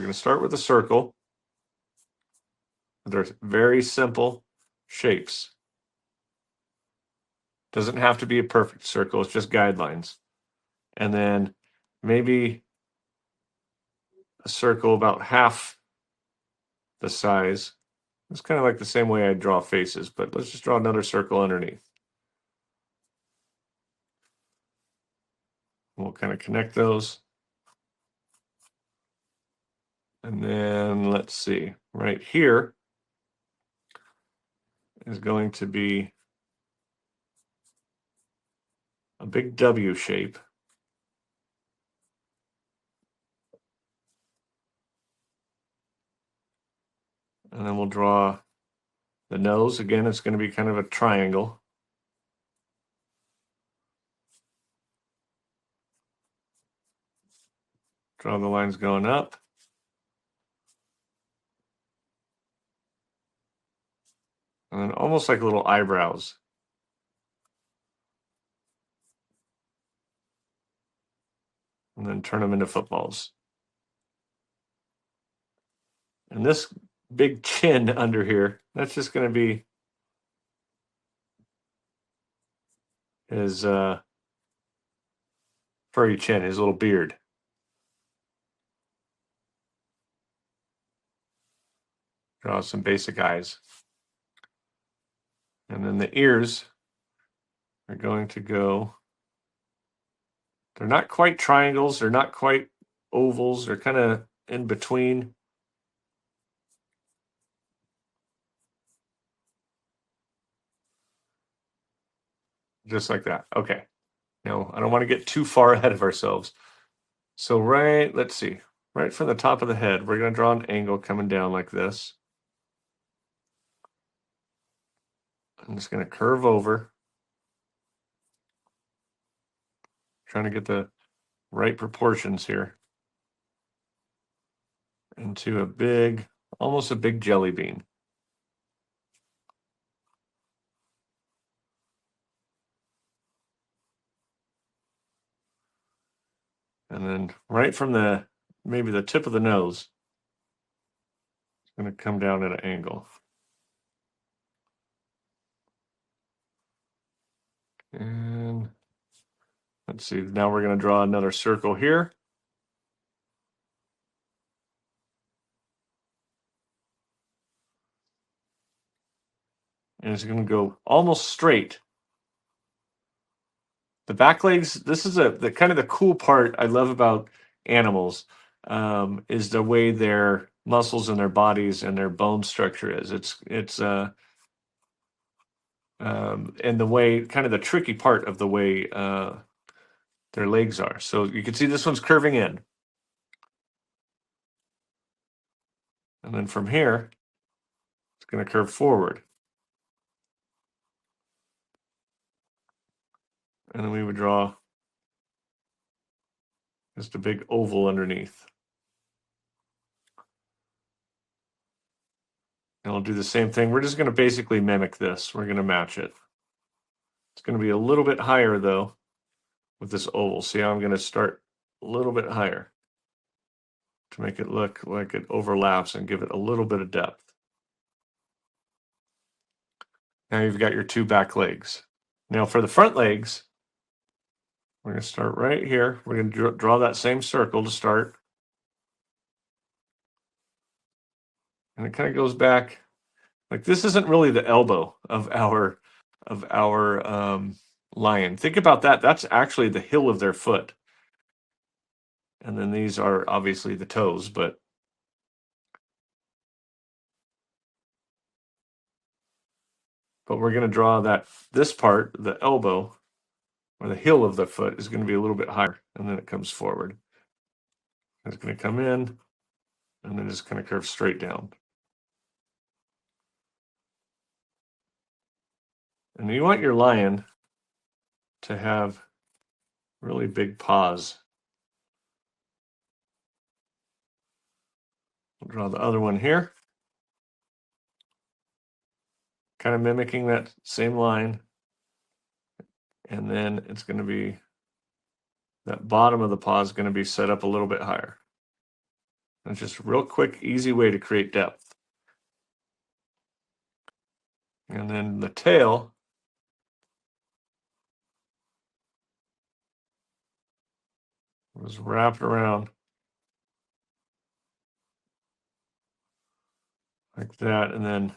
going to start with a circle. They're very simple shapes. Doesn't have to be a perfect circle, it's just guidelines. And then maybe a circle about half the size. It's kind of like the same way I draw faces, but let's just draw another circle underneath. We'll kind of connect those. And then let's see, right here is going to be a big W shape. And then we'll draw the nose. Again, it's going to be kind of a triangle. Draw the lines going up. And then almost like little eyebrows. And then turn them into footballs. And this big chin under here, that's just going to be his furry chin, his little beard. Draw some basic eyes. And then the ears are going to go, they're not quite triangles, they're not quite ovals, they're kind of in between. Just like that. Okay. Now, I don't want to get too far ahead of ourselves. So let's see, right from the top of the head, we're going to draw an angle coming down like this. I'm just going to curve over, trying to get the right proportions here into a big, almost a big jelly bean. And then right from maybe the tip of the nose, it's going to come down at an angle. And let's see, now we're going to draw another circle here. And it's going to go almost straight. The back legs, this is the kind of the cool part I love about animals, is the way their muscles and their bodies and their bone structure is. And the way, kind of the tricky part of the way their legs are. So you can see this one's curving in. And then from here, it's going to curve forward. And then we would draw just a big oval underneath. And we'll do the same thing. We're just going to basically mimic this. We're going to match it. It's going to be a little bit higher, though, with this oval. See how I'm going to start a little bit higher to make it look like it overlaps and give it a little bit of depth. Now you've got your two back legs. Now for the front legs, we're going to start right here. We're going to draw that same circle to start. And it kind of goes back, like this isn't really the elbow of our lion. Think about that. That's actually the heel of their foot. And then these are obviously the toes, but we're going to draw this part, the elbow, or the heel of the foot, is going to be a little bit higher, and then it comes forward. It's going to come in, and then it's going to curve straight down. And you want your lion to have really big paws. We'll draw the other one here. Kind of mimicking that same line. And then it's going to be, that bottom of the paw is going to be set up a little bit higher. It's just a real quick, easy way to create depth. And then the tail was wrapped around like that, and then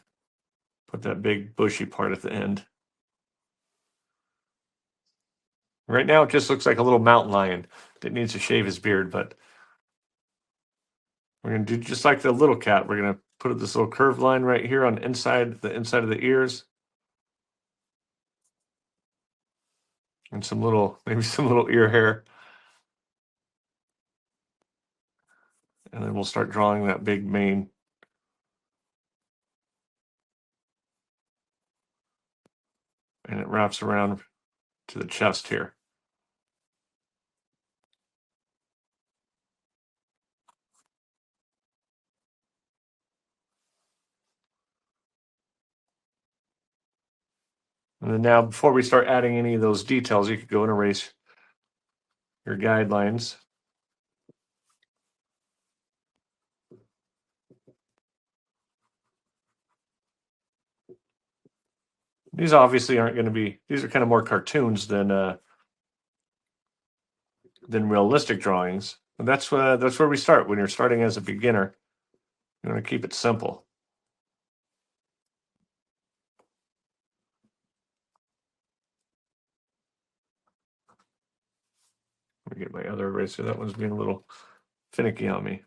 put that big bushy part at the end. Right now, it just looks like a little mountain lion that needs to shave his beard, but we're going to do just like the little cat. We're going to put this little curved line right here on the inside of the ears. And maybe some little ear hair. And then we'll start drawing that big mane. And it wraps around to the chest here. And then now, before we start adding any of those details, you could go and erase your guidelines. These obviously aren't going to be, these are kind of more cartoons than realistic drawings. And that's where we start. When you're starting as a beginner, you want to keep it simple. Let me get my other eraser. That one's being a little finicky on me.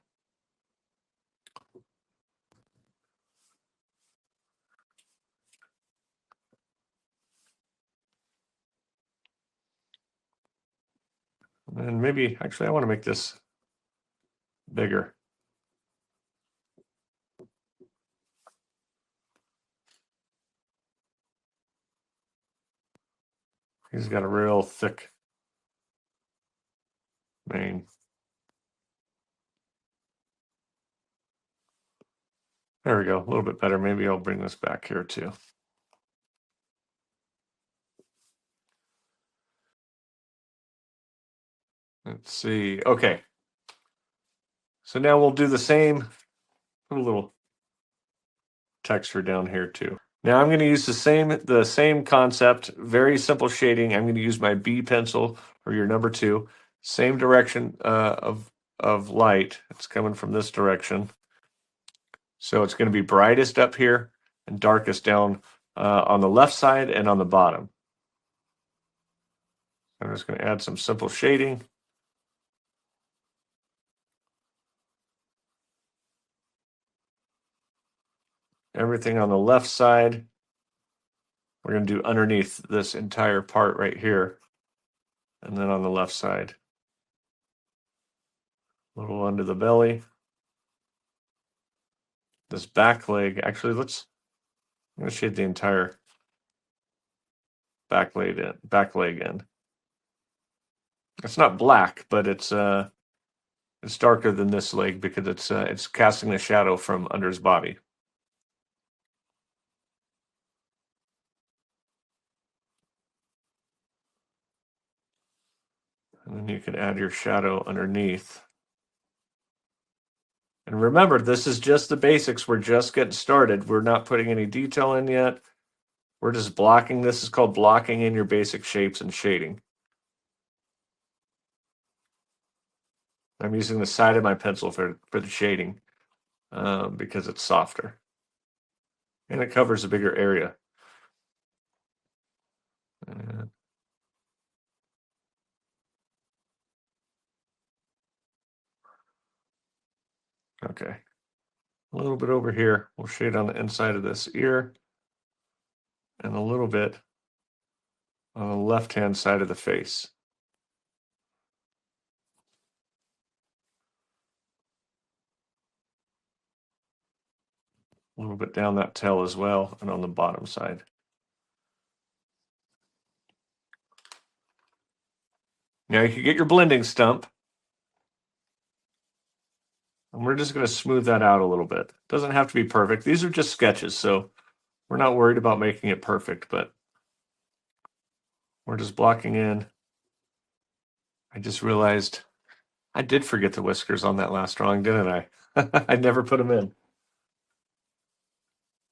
And maybe, actually, I want to make this bigger. He's got a real thick mane. There we go, a little bit better. Maybe I'll bring this back here too. Let's see. Okay. So now we'll do the same, put a little texture down here too. Now I'm going to use the same concept, very simple shading. I'm going to use my B pencil or your number 2, same direction of light. It's coming from this direction. So it's going to be brightest up here and darkest down on the left side and on the bottom. I'm just going to add some simple shading. Everything on the left side, we're going to do underneath this entire part right here. And then on the left side, a little under the belly. This back leg, actually, I'm going to shade the entire back leg in. It's not black, but it's darker than this leg because it's casting a shadow from under his body. And then you can add your shadow underneath. And remember, this is just the basics. We're just getting started. We're not putting any detail in yet. We're just blocking. This is called blocking in your basic shapes and shading. I'm using the side of my pencil for the shading because it's softer. And it covers a bigger area. Okay. A little bit over here. We'll shade on the inside of this ear. And a little bit on the left-hand side of the face. A little bit down that tail as well, and on the bottom side. Now you can get your blending stump. And we're just going to smooth that out a little bit. It doesn't have to be perfect. These are just sketches, so we're not worried about making it perfect, but we're just blocking in. I just realized I did forget the whiskers on that last drawing, didn't I? I never put them in.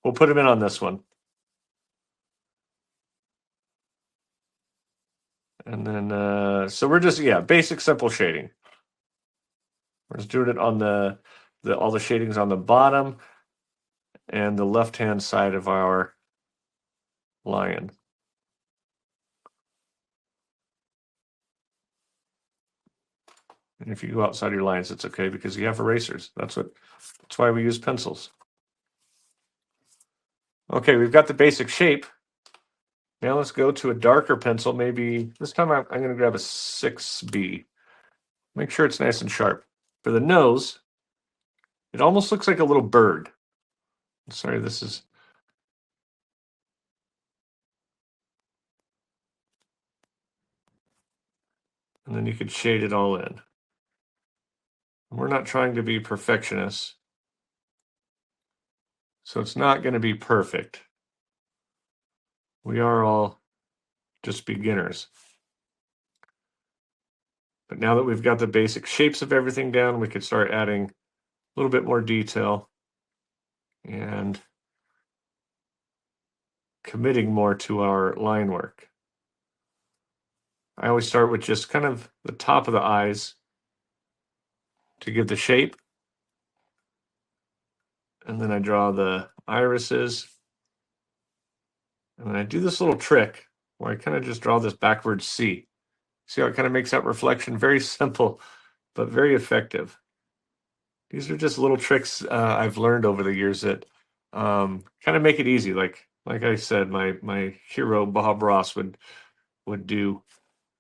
We'll put them in on this one. And then, so we're just, yeah, basic simple shading. We're just doing it on all the shadings on the bottom and the left-hand side of our lion. And if you go outside your lines, it's okay because you have erasers. That's why we use pencils. Okay, we've got the basic shape. Now let's go to a darker pencil. Maybe this time I'm going to grab a 6B. Make sure it's nice and sharp. For the nose, it almost looks like a little bird. Sorry, this is. And then you could shade it all in. We're not trying to be perfectionists, so it's not going to be perfect. We are all just beginners. But now that we've got the basic shapes of everything down, we could start adding a little bit more detail and committing more to our line work. I always start with just kind of the top of the eyes to give the shape. And then I draw the irises. And then I do this little trick where I kind of just draw this backwards C. See how it kind of makes that reflection? Very simple, but very effective. These are just little tricks I've learned over the years that kind of make it easy. Like I said, my hero Bob Ross would do,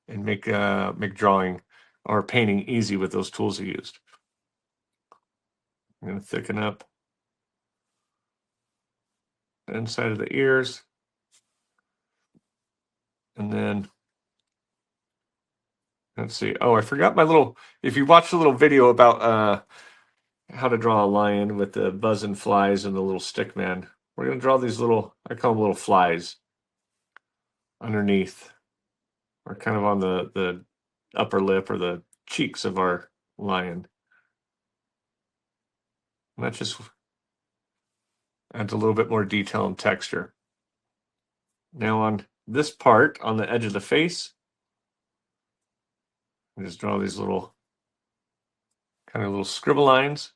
and make drawing or painting easy with those tools he used. I'm going to thicken up the inside of the ears, and then let's see. Oh, I forgot my little. If you watch the little video about how to draw a lion with the buzzing flies and the little stick man, we're going to draw these little. I call them little flies underneath, or kind of on the upper lip or the cheeks of our lion. And that just adds a little bit more detail and texture. Now on this part, on the edge of the face, I just draw these little kind of little scribble lines.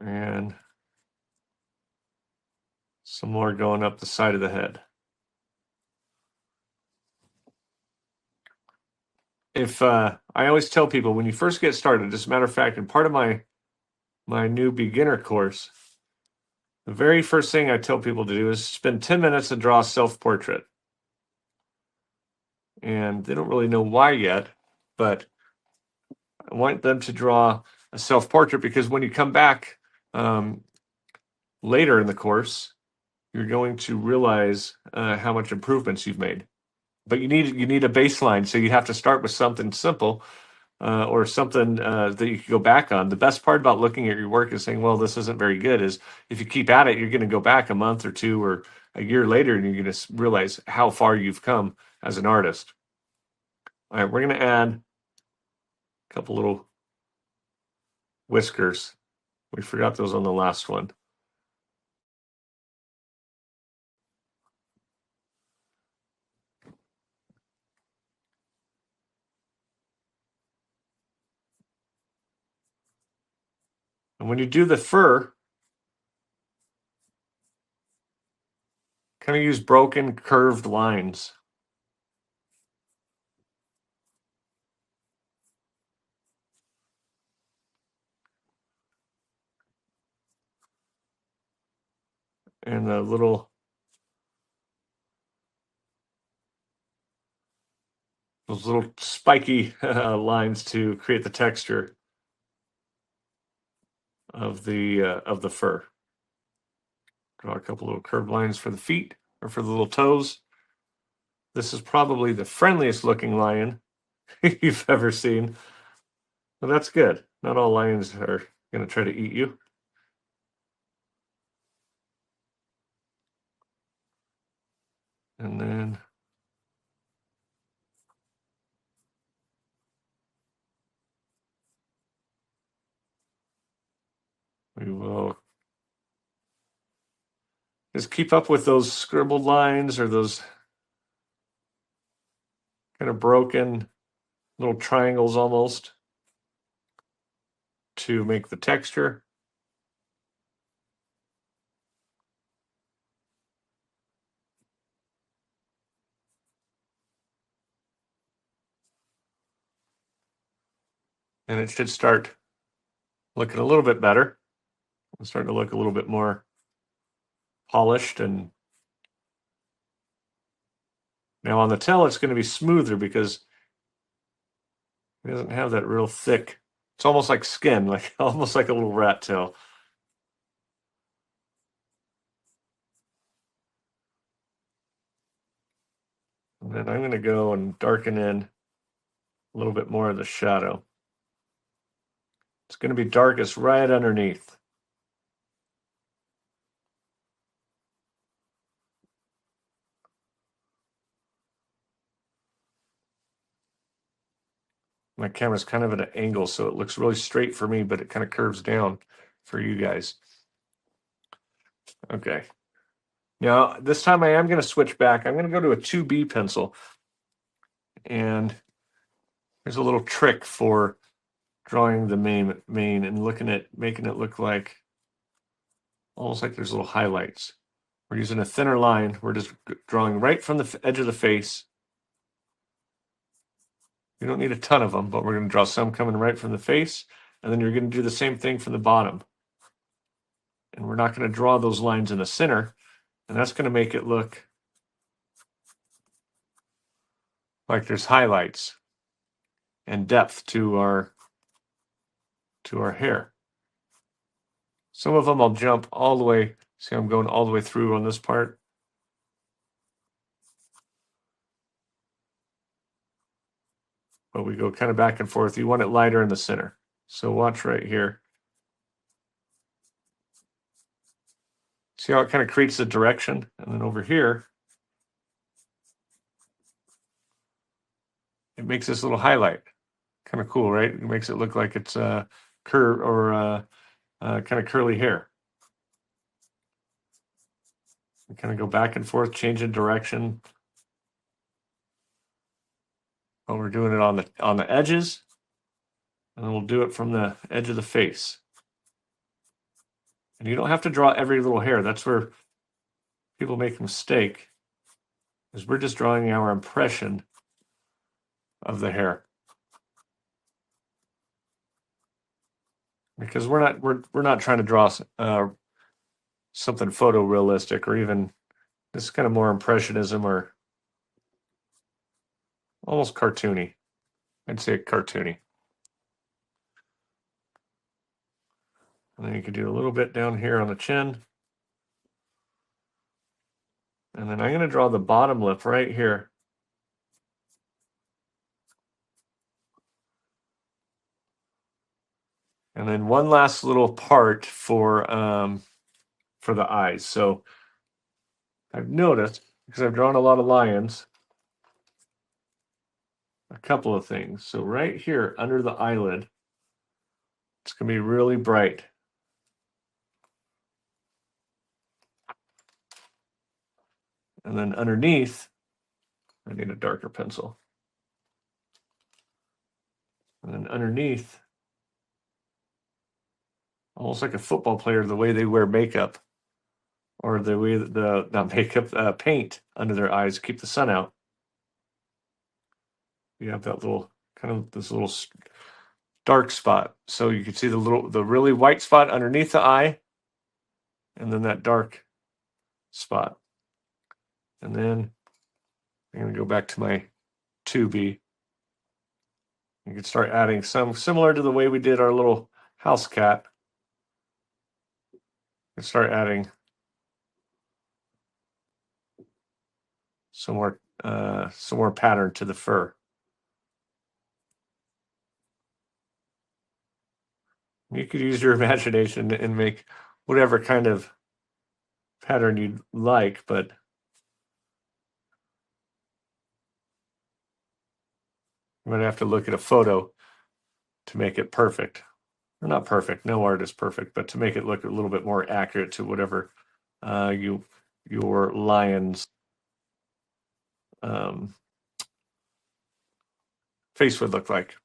And some more going up the side of the head. If I always tell people when you first get started, as a matter of fact, in part of my new beginner course, the very first thing I tell people to do is spend 10 minutes to draw a self-portrait. And they don't really know why yet, but I want them to draw a self-portrait because when you come back later in the course, you're going to realize how much improvements you've made. But you need a baseline, so you have to start with something simple or something that you can go back on. The best part about looking at your work is saying, well, this isn't very good, is if you keep at it, you're going to go back a month or two or a year later, and you're going to realize how far you've come as an artist. All right, we're going to add a couple little whiskers. We forgot those on the last one. And when you do the fur, kind of use broken, curved lines. And the those little spiky lines to create the texture of the fur. Draw a couple little curved lines for the feet or for the little toes. This is probably the friendliest looking lion you've ever seen. Well, that's good. Not all lions are going to try to eat you. And then We will just keep up with those scribbled lines or those kind of broken little triangles almost to make the texture. And it should start looking a little bit better. It's starting to look a little bit more polished. And now on the tail, it's going to be smoother because it doesn't have that real thick. It's almost like skin, like almost like a little rat tail. And then I'm going to go and darken in a little bit more of the shadow. It's going to be darkest right underneath. My camera's kind of at an angle, so it looks really straight for me, but it kind of curves down for you guys. Okay. Now, this time I am going to switch back. I'm going to go to a 2B pencil. And there's a little trick for drawing the mane and looking at making it look like almost like there's little highlights. We're using a thinner line. We're just drawing right from the edge of the face. You don't need a ton of them, but we're going to draw some coming right from the face. And then you're going to do the same thing from the bottom. And we're not going to draw those lines in the center. And that's going to make it look like there's highlights and depth to our hair. Some of them I'll jump all the way. See, I'm going all the way through on this part. But we go kind of back and forth. You want it lighter in the center. So watch right here. See how it kind of creates the direction? And then over here, it makes this little highlight. Kind of cool, right? It makes it look like it's curve or kind of curly hair. We kind of go back and forth, changing direction. But we're doing it on the edges, and then we'll do it from the edge of the face. And you don't have to draw every little hair. That's where people make a mistake, is we're just drawing our impression of the hair. Because we're not trying to draw something photorealistic or even this kind of more impressionism or almost cartoony. I'd say cartoony. And then you can do a little bit down here on the chin. And then I'm going to draw the bottom lip right here. And then one last little part for the eyes. So I've noticed, because I've drawn a lot of lions, a couple of things. So right here under the eyelid, it's going to be really bright. And then underneath, I need a darker pencil. And then underneath, almost like a football player, the way they wear makeup, or the way that not makeup, paint under their eyes, keep the sun out. You have that little this little dark spot. So you can see the really white spot underneath the eye, and then that dark spot. And then I'm going to go back to my 2B. You can start adding some similar to the way we did our little house cat. You can start adding some more pattern to the fur. You could use your imagination and make whatever kind of pattern you'd like, but I'm going to have to look at a photo to make it perfect. or not perfect. No art is perfect, but to make it look a little bit more accurate to whatever your lion's um, face would look like.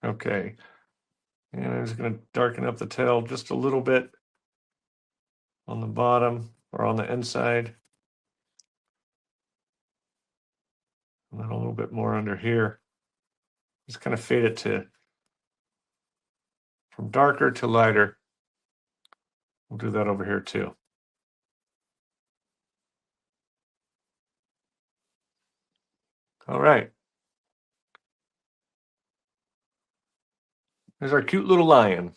Okay, and I'm just going to darken up the tail just a little bit on the bottom or on the inside, and then a little bit more under here. Just kind of fade it to from darker to lighter. We'll do that over here too. All right. There's our cute little lion.